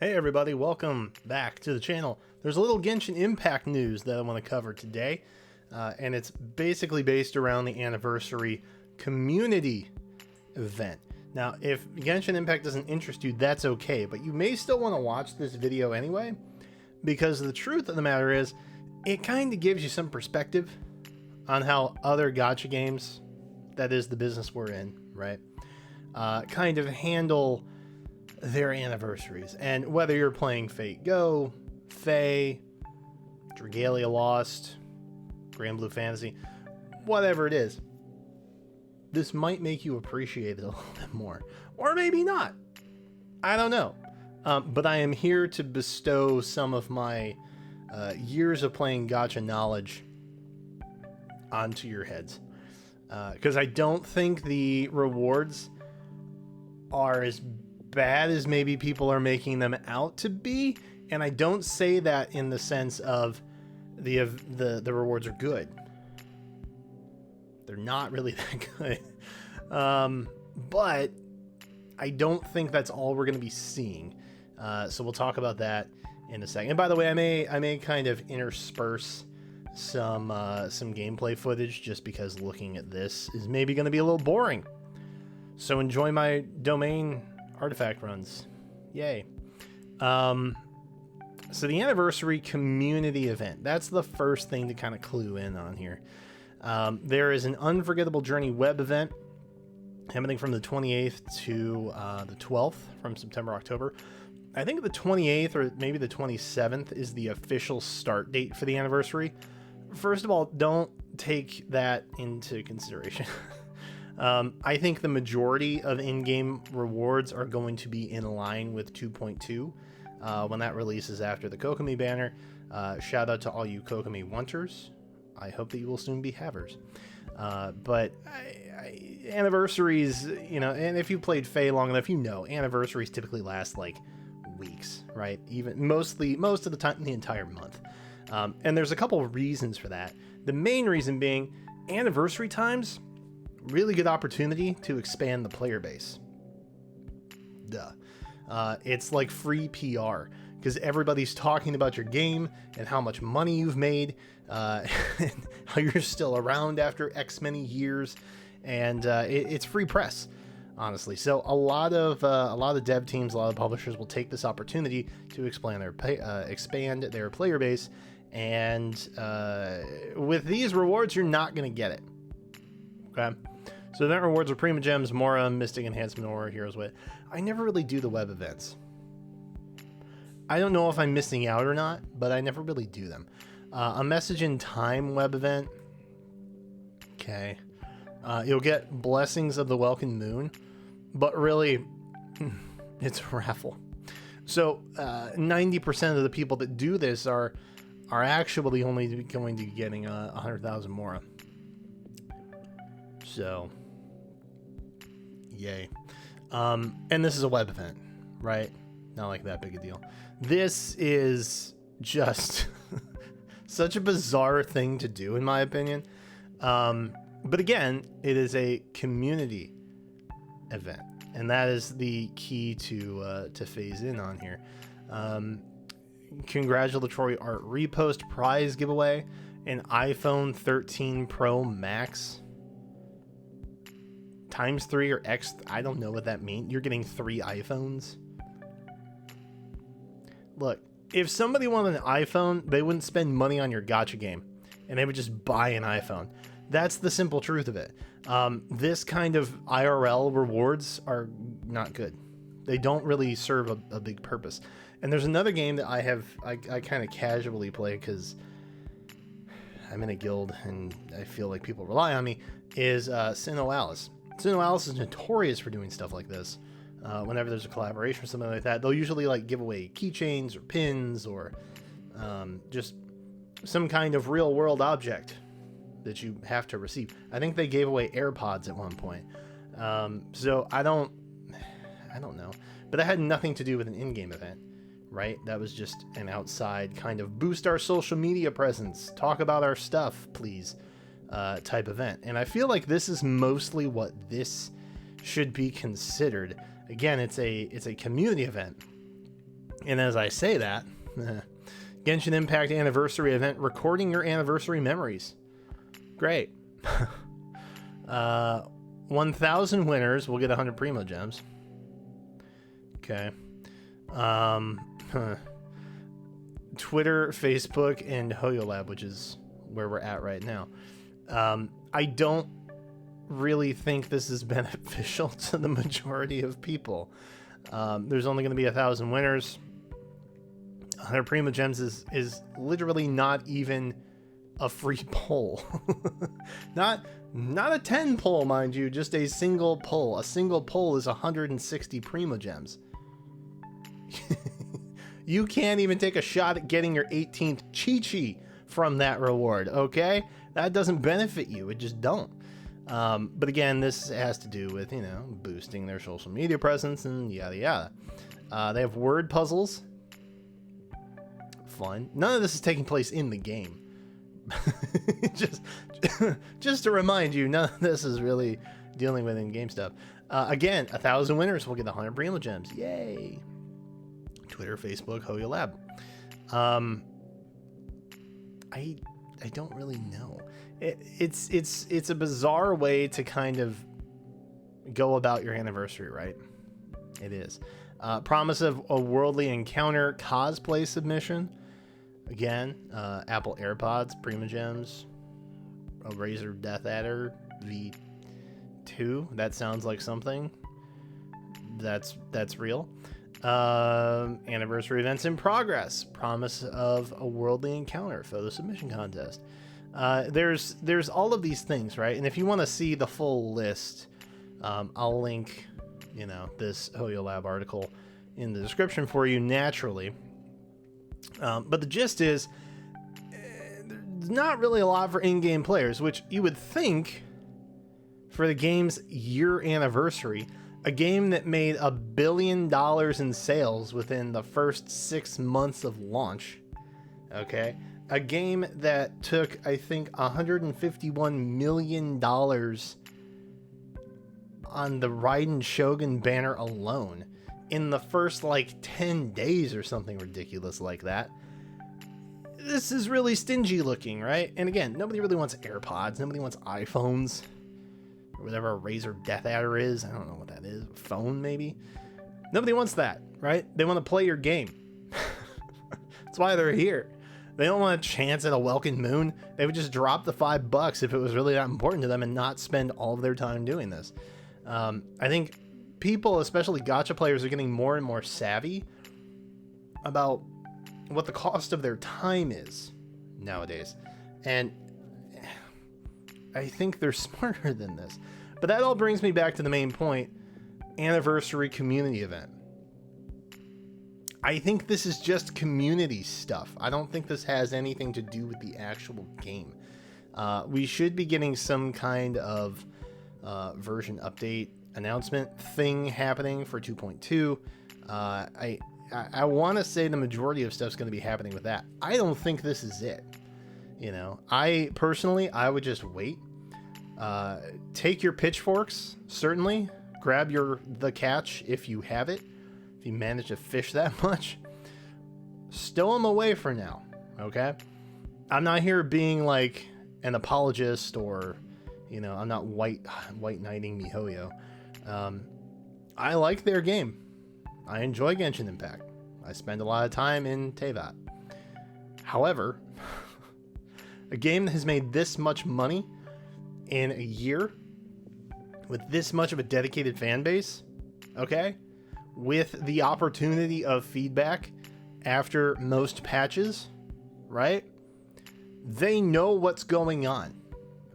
Hey everybody, welcome back to the channel. There's a little Genshin Impact news that I want to cover today, and it's basically based around the anniversary community event. Now, if Genshin Impact doesn't interest you, that's okay, but you may still want to watch this video anyway, because the truth of the matter is, it kind of gives you some perspective on how other gacha games, that is the business we're in, right, kind of handle their anniversaries. And whether you're playing Fate Go, Fae, Dragalia Lost, Grand Blue Fantasy, whatever it is, this might make you appreciate it a little bit more. Or maybe not. I don't know. But I am here to bestow some of my years of playing gacha knowledge onto your heads. Because I don't think the rewards are as bad as maybe people are making them out to be, and I don't say that in the sense of the rewards are good. They're not really that good, but I don't think that's all we're going to be seeing. So we'll talk about that in a second. And by the way, I may kind of intersperse some gameplay footage just because looking at this is maybe going to be a little boring. So enjoy my domain artifact runs. Yay. So the anniversary community event, that's the first thing to kind of clue in on here. There is an Unforgettable Journey web event happening from the 28th to the 12th, from September, October. I think the 28th or maybe the 27th is the official start date for the anniversary. First of all, don't take that into consideration. I think the majority of in-game rewards are going to be in line with 2.2 when that releases after the Kokomi banner. Shout out to all you Kokomi wanters. I hope that you will soon be havers. But anniversaries, you know, and if you played Fae long enough, you know anniversaries typically last like weeks, right? Even most of the time, the entire month. And there's a couple of reasons for that. The main reason being anniversary times. Really good opportunity to expand the player base. It's like free PR because everybody's talking about your game and how much money you've made, and how you're still around after X many years, and it's free press, honestly. So a lot of dev teams, a lot of publishers will take this opportunity to expand their player base, and with these rewards, you're not going to get it. Okay. So event rewards are Prima Gems, Mora, Mystic Enhancement, or Heroes Wit. I never really do the web events. I don't know if I'm missing out or not, but I never really do them. A Message in Time web event. Okay. You'll get Blessings of the Welkin Moon, but really, it's a raffle. So 90% of the people that do this are actually only going to be getting 100,000 Mora. So, yay. And this is a web event, right? Not like that big a deal. This is just such a bizarre thing to do, in my opinion. But again, it is a community event, and that is the key to phase in on here. Congratulatory art repost prize giveaway, an iPhone 13 Pro Max times 3 or X, I don't know what that means. You're getting 3 iPhones. Look, if somebody wanted an iPhone, they wouldn't spend money on your gacha game, and they would just buy an iPhone. That's the simple truth of it. This kind of IRL rewards are not good. They don't really serve a big purpose. And there's another game that I kind of casually play because I'm in a guild and I feel like people rely on me, is Sinnoh Alice. Sinnoh Alice is notorious for doing stuff like this. Whenever there's a collaboration or something like that, they'll usually like give away keychains or pins or just some kind of real world object that you have to receive. I think they gave away AirPods at one point. So I don't know, but that had nothing to do with an in-game event, right? That was just an outside kind of boost our social media presence, talk about our stuff, please. Type event. And I feel like this is mostly what this should be considered. Again, it's a community event. And as I say that, Genshin Impact anniversary event, recording your anniversary memories. Great. 1,000 winners will get 100 Primo Gems. Okay. Twitter, Facebook, and HoYoLab, which is where we're at right now. I don't really think this is beneficial to the majority of people. There's only going to be 1,000 winners. 100 Primo Gems is literally not even a free poll. not a 10 poll, mind you, just a single poll. A single poll is 160 Primo Gems. You can't even take a shot at getting your 18th Chi-Chi from that reward, okay? That doesn't benefit you. It just don't. But again, this has to do with, boosting their social media presence and yada yada. They have word puzzles. Fun. None of this is taking place in the game. just to remind you, none of this is really dealing with in-game stuff. Again, 1,000 winners will get 100 Primo Gems. Yay! Twitter, Facebook, HoYoLab. I don't really know. It's a bizarre way to kind of go about your anniversary, right? It is. Promise of a worldly encounter cosplay submission. Again, Apple AirPods, Primo Gems, a Razer Death Adder V2. That sounds like something that's real. Anniversary events in progress. Promise of a worldly encounter photo submission contest. There's all of these things, right? And if you want to see the full list, I'll link, this HoYoLab article in the description for you naturally. But the gist is, there's not really a lot for in-game players, which you would think for the game's year anniversary, a game that made $1 billion in sales within the first 6 months of launch. Okay. A game that took, I think, $151 million on the Raiden Shogun banner alone in the first 10 days or something ridiculous like that. This is really stingy looking, right? And again, nobody really wants AirPods. Nobody wants iPhones. Or whatever a Razer Death Adder is. I don't know what that is. A phone, maybe? Nobody wants that, right? They want to play your game. That's why they're here. They don't want a chance at a Welkin Moon. They would just drop the $5 if it was really that important to them and not spend all of their time doing this. I think people, especially gacha players, are getting more and more savvy about what the cost of their time is nowadays. And I think they're smarter than this. But that all brings me back to the main point. Anniversary community event. I think this is just community stuff. I don't think this has anything to do with the actual game. We should be getting some kind of version update announcement thing happening for 2.2. I want to say the majority of stuff's going to be happening with that. I don't think this is it. I personally, I would just wait. Take your pitchforks, certainly. Grab the catch if you have it. If you manage to fish that much. Stow them away for now, okay? I'm not here being like an apologist or, I'm not white knighting MiHoYo. I like their game. I enjoy Genshin Impact. I spend a lot of time in Tevat. However, a game that has made this much money in a year with this much of a dedicated fan base, okay, with the opportunity of feedback after most patches, right? They know what's going on,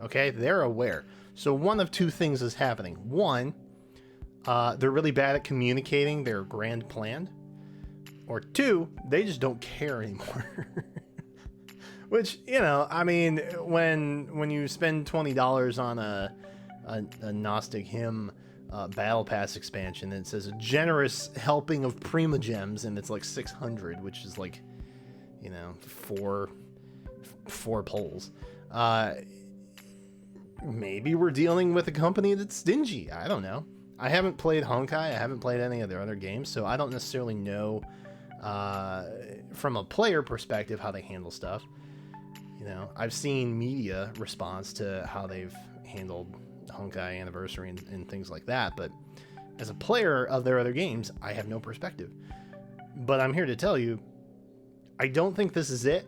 okay? They're aware. So one of two things is happening. One, they're really bad at communicating their grand plan. Or two, they just don't care anymore. Which, when you spend $20 on a Gnostic Hymn Battle Pass expansion, and it says a generous helping of Prima Gems, and it's 600, which is four polls. Maybe we're dealing with a company that's stingy. I don't know. I haven't played Honkai. I haven't played any of their other games, so I don't necessarily know from a player perspective, how they handle stuff. You know, I've seen media response to how they've handled Honkai Anniversary and things like that, but as a player of their other games, I have no perspective. But I'm here to tell you, I don't think this is it,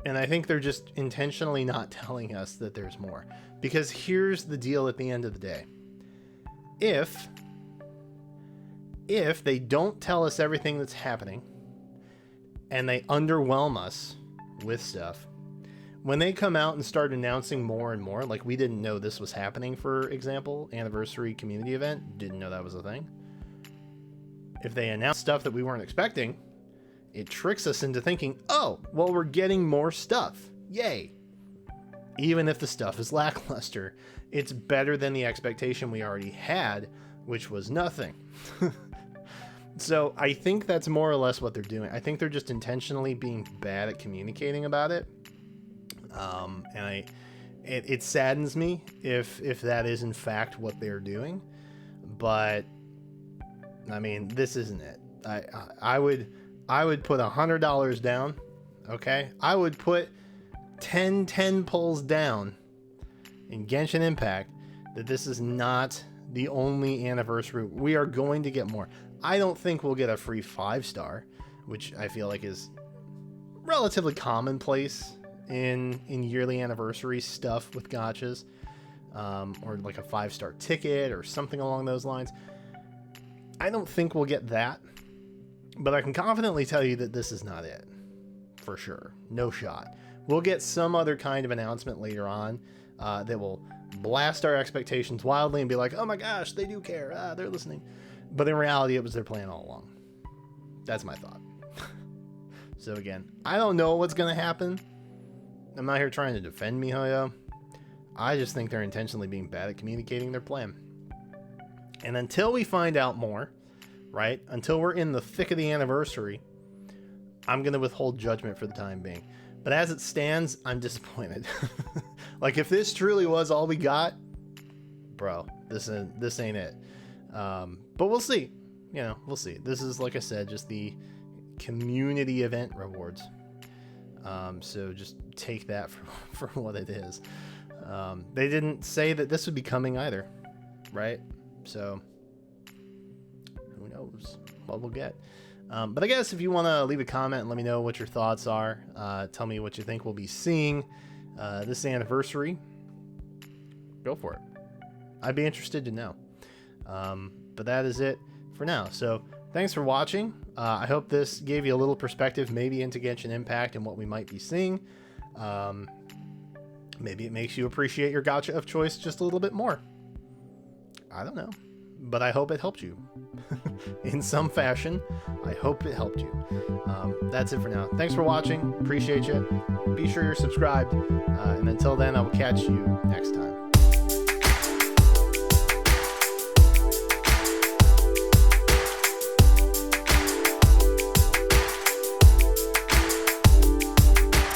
and I think they're just intentionally not telling us that there's more. Because here's the deal at the end of the day. If they don't tell us everything that's happening, and they underwhelm us with stuff, when they come out and start announcing more and more, like we didn't know this was happening, for example, anniversary community event, didn't know that was a thing. If they announce stuff that we weren't expecting, it tricks us into thinking, oh, well, we're getting more stuff. Yay. Even if the stuff is lackluster, it's better than the expectation we already had, which was nothing. So I think that's more or less what they're doing. I think they're just intentionally being bad at communicating about it. And it saddens me if that is in fact what they're doing, but I mean, this isn't it. I would put $100 down. Okay. I would put 10 pulls down in Genshin Impact that this is not the only anniversary. We are going to get more. I don't think we'll get a free 5-star, which I feel like is relatively commonplace in yearly anniversary stuff with gachas, or like a 5-star ticket or something along those lines. I don't think we'll get that, but I can confidently tell you that this is not it, for sure. No shot. We'll get some other kind of announcement later on that will blast our expectations wildly and be like, oh my gosh, they do care, they're listening. But in reality, it was their plan all along. That's my thought. So again, I don't know what's going to happen. I'm not here trying to defend MiHoYo. I just think they're intentionally being bad at communicating their plan. And until we find out more, right, until we're in the thick of the anniversary, I'm going to withhold judgment for the time being. But as it stands, I'm disappointed. Like, if this truly was all we got, bro, this ain't it. But we'll see. You know, we'll see. This is, like I said, just the community event rewards. So just take that for what it is. They didn't say that this would be coming either, right? So who knows what we'll get. But I guess if you want to leave a comment and let me know what your thoughts are, tell me what you think we'll be seeing this anniversary, go for it. I'd be interested to know. But that is it for now. So thanks for watching. I hope this gave you a little perspective maybe into Genshin Impact and what we might be seeing. Maybe it makes you appreciate your gacha of choice just a little bit more. I don't know. But I hope it helped you. In some fashion, I hope it helped you. That's it for now. Thanks for watching. Appreciate you. Be sure you're subscribed. And until then, I will catch you next time.